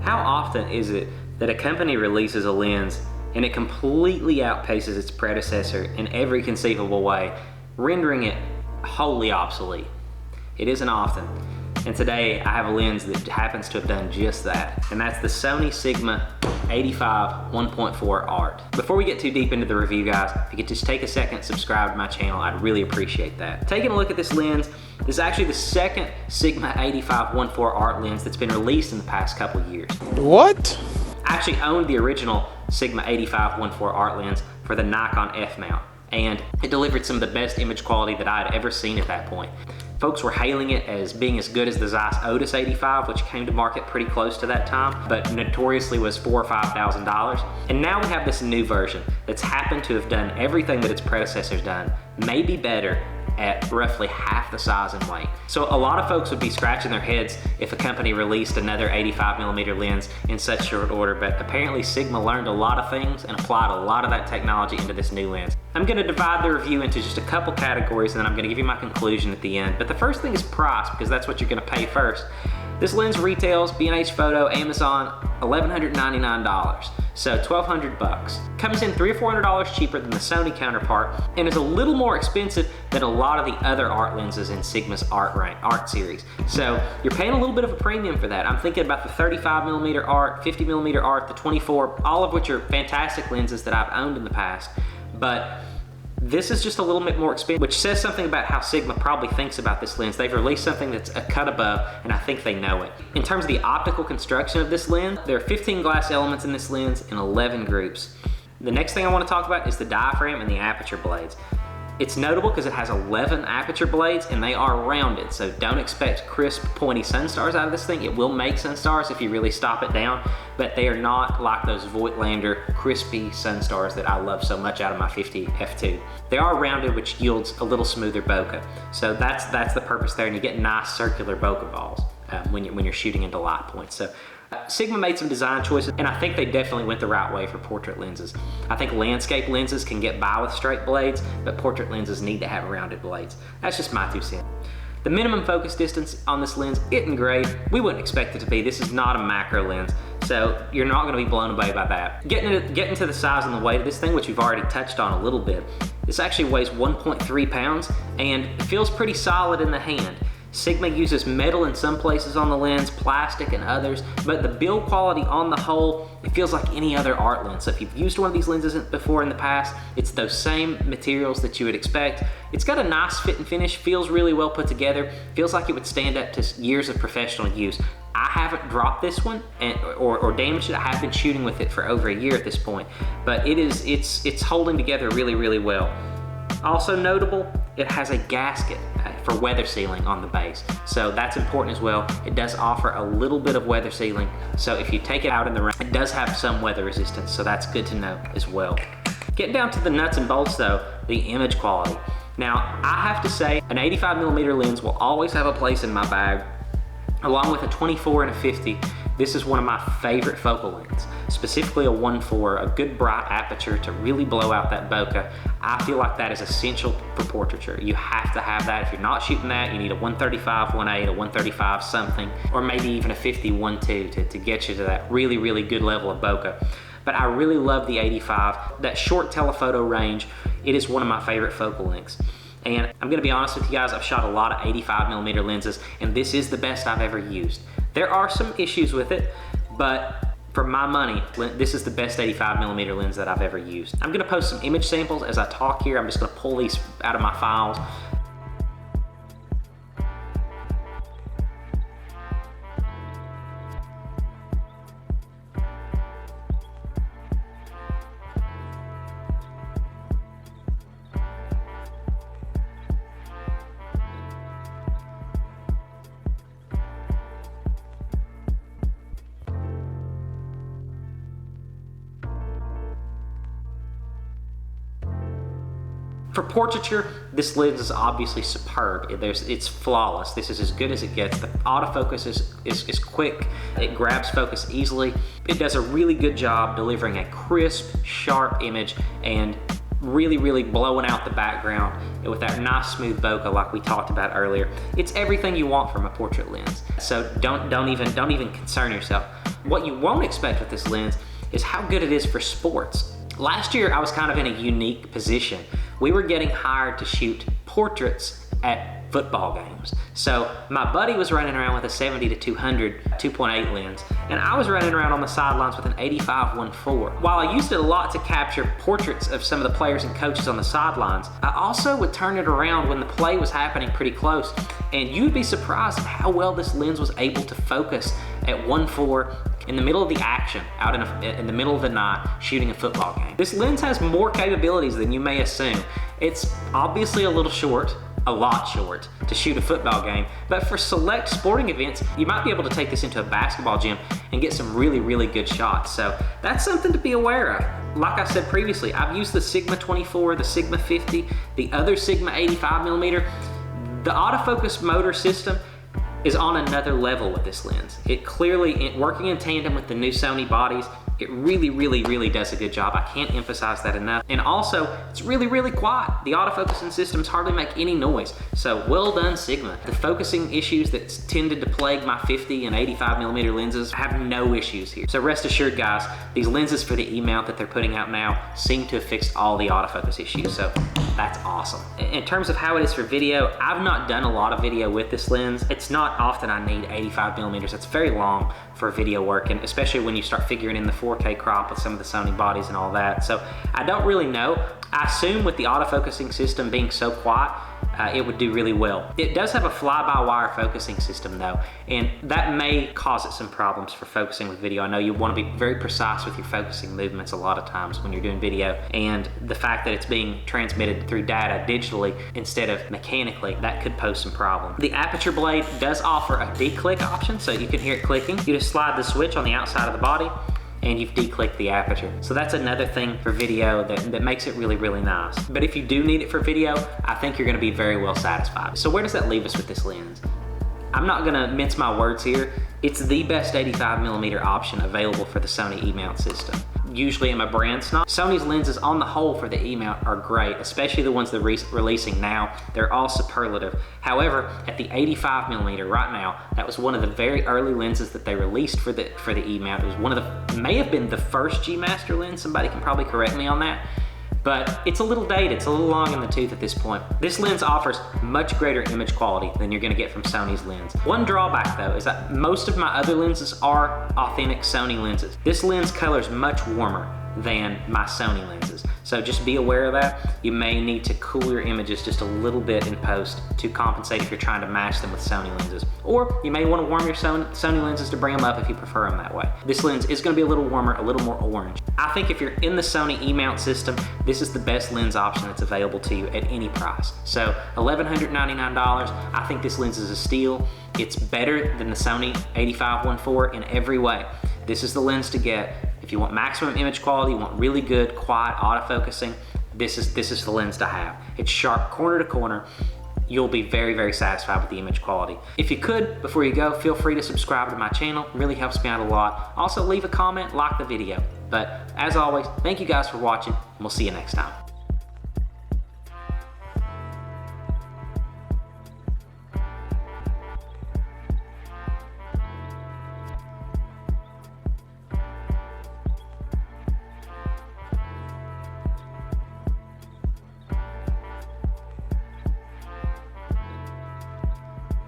How often is it that a company releases a lens and it completely outpaces its predecessor in every conceivable way, rendering it wholly obsolete? It isn't often. And today I have a lens that happens to have done just that, and that's the Sony Sigma 85 1.4 Art. Before we get too deep into the review, guys, if you could just take a second, subscribe to my channel, I'd really appreciate that. Taking a look at this lens, this is actually the second Sigma 85 1.4 Art lens that's been released in the past couple years. What? I actually owned the original Sigma 85 1.4 Art lens for the Nikon F mount, and it delivered some of the best image quality that I had ever seen at that point. Folks were hailing it as being as good as the Zeiss Otis 85, which came to market pretty close to that time, but notoriously was $4,000 or $5,000. And now we have this new version that's happened to have done everything that its predecessor's done, maybe better, at roughly half the size and weight. So a lot of folks would be scratching their heads if a company released another 85mm lens in such short order, but apparently Sigma learned a lot of things and applied a lot of that technology into this new lens. I'm gonna divide the review into just a couple categories, and then I'm gonna give you my conclusion at the end. But the first thing is price, because that's what you're gonna pay first. This lens retails, B&H Photo, Amazon, $1,199, so $1,200. Comes in $300 or $400 cheaper than the Sony counterpart, and is a little more expensive than a lot of the other art lenses in Sigma's art series. So you're paying a little bit of a premium for that. I'm thinking about the 35mm art, 50mm art, the 24, all of which are fantastic lenses that I've owned in the past, but this is just a little bit more expensive, which says something about how Sigma probably thinks about this lens. They've released something that's a cut above, and I think they know it. In terms of the optical construction of this lens, there are 15 glass elements in this lens in 11 groups. The next thing I want to talk about is the diaphragm and the aperture blades. It's notable because it has 11 aperture blades and they are rounded, so don't expect crisp, pointy sun stars out of this thing. It will make sun stars if you really stop it down, but they are not like those Voigtlander crispy sun stars that I love so much out of my 50 f2. They are rounded, which yields a little smoother bokeh. So that's the purpose there, and you get nice circular bokeh balls when you're shooting into light points. So Sigma made some design choices, and I think they definitely went the right way for portrait lenses. I think landscape lenses can get by with straight blades, but portrait lenses need to have rounded blades. That's just my 2 cents. The minimum focus distance on this lens isn't great. We wouldn't expect it to be. This is not a macro lens, so you're not going to be blown away by that. Getting to the size and the weight of this thing, which we've already touched on a little bit, this actually weighs 1.3 pounds, and it feels pretty solid in the hand. Sigma uses metal in some places on the lens, plastic in others, but the build quality on the whole, it feels like any other art lens. So if you've used one of these lenses before in the past, it's those same materials that you would expect. It's got a nice fit and finish, feels really well put together, feels like it would stand up to years of professional use. I haven't dropped this one or damaged it. I have been shooting with it for over a year at this point, but it's holding together really, really well. Also notable, it has a gasket for weather sealing on the base, so that's important as well. It does offer a little bit of weather sealing, so if you take it out in the rain, it does have some weather resistance, so that's good to know as well. Getting down to the nuts and bolts though, the image quality. Now, I have to say, an 85mm lens will always have a place in my bag. Along with a 24 and a 50, this is one of my favorite focal lengths, specifically a 1.4, a good bright aperture to really blow out that bokeh. I feel like that is essential for portraiture. You have to have that. If you're not shooting that, you need a 135 1.8, a 135 something, or maybe even a 50 1.2 to get you to that really, really good level of bokeh. But I really love the 85. That short telephoto range, it is one of my favorite focal lengths. And I'm gonna be honest with you guys, I've shot a lot of 85mm lenses, and this is the best I've ever used. There are some issues with it, but for my money, this is the best 85mm lens that I've ever used. I'm gonna post some image samples as I talk here. I'm just gonna pull these out of my files. For portraiture, this lens is obviously superb. It's flawless. This is as good as it gets. The autofocus is quick. It grabs focus easily. It does a really good job delivering a crisp, sharp image and really blowing out the background with that nice smooth bokeh like we talked about earlier. It's everything you want from a portrait lens. So don't even concern yourself. What you won't expect with this lens is how good it is for sports. Last year, I was kind of in a unique position. We were getting hired to shoot portraits at football games. So my buddy was running around with a 70 to 200 2.8 lens, and I was running around on the sidelines with an 85-1.4. While I used it a lot to capture portraits of some of the players and coaches on the sidelines, I also would turn it around when the play was happening pretty close, and you'd be surprised at how well this lens was able to focus at 1.4 in the middle of the action, out in the middle of the night, shooting a football game. This lens has more capabilities than you may assume. It's obviously a little short, a lot short, to shoot a football game, but for select sporting events, you might be able to take this into a basketball gym and get some really, really good shots. So that's something to be aware of. Like I said previously, I've used the Sigma 24, the Sigma 50, the other Sigma 85mm. The autofocus motor system is on another level with this lens. It clearly, working in tandem with the new Sony bodies, it really, really, really does a good job. I can't emphasize that enough. And also, it's really, really quiet. The autofocusing systems hardly make any noise. So well done, Sigma. The focusing issues that tended to plague my 50 and 85mm lenses have no issues here. So rest assured, guys, these lenses for the E-mount that they're putting out now seem to have fixed all the autofocus issues. So that's awesome. In terms of how it is for video, I've not done a lot of video with this lens. It's not often I need 85mm. That's very long for video work, and especially when you start figuring in the 4K crop with some of the Sony bodies and all that. So I don't really know. I assume with the autofocusing system being so quiet, it would do really well. It does have a fly-by-wire focusing system though, and that may cause it some problems for focusing with video. I know you want to be very precise with your focusing movements a lot of times when you're doing video, and the fact that it's being transmitted through data digitally instead of mechanically, that could pose some problems. The aperture blade does offer a declick option, so you can hear it clicking. You just slide the switch on the outside of the body, and you've declicked the aperture. So that's another thing for video that makes it really, really nice. But if you do need it for video, I think you're gonna be very well satisfied. So where does that leave us with this lens? I'm not gonna mince my words here. It's the best 85mm option available for the Sony E-mount system. Usually I'm a brand snob. Sony's lenses on the whole for the E-mount are great, especially the ones they're releasing now. They're all superlative. However, at the 85mm right now, that was one of the very early lenses that they released for the E-mount. It was one of the, may have been the first G-Master lens. Somebody can probably correct me on that. But it's a little dated, it's a little long in the tooth at this point. This lens offers much greater image quality than you're gonna get from Sony's lens. One drawback though is that most of my other lenses are authentic Sony lenses. This lens colors much warmer than my Sony lenses. So just be aware of that. You may need to cool your images just a little bit in post to compensate if you're trying to match them with Sony lenses. Or you may want to warm your Sony lenses to bring them up if you prefer them that way. This lens is going to be a little warmer, a little more orange. I think if you're in the Sony E-mount system, this is the best lens option that's available to you at any price. So $1,199, I think this lens is a steal. It's better than the Sony 85-1.4 in every way. This is the lens to get. If you want maximum image quality, you want really good, quiet autofocusing, this is the lens to have. It's sharp corner to corner. You'll be very, very satisfied with the image quality. If you could, before you go, feel free to subscribe to my channel. It really helps me out a lot. Also, leave a comment, like the video. But as always, thank you guys for watching, and we'll see you next time.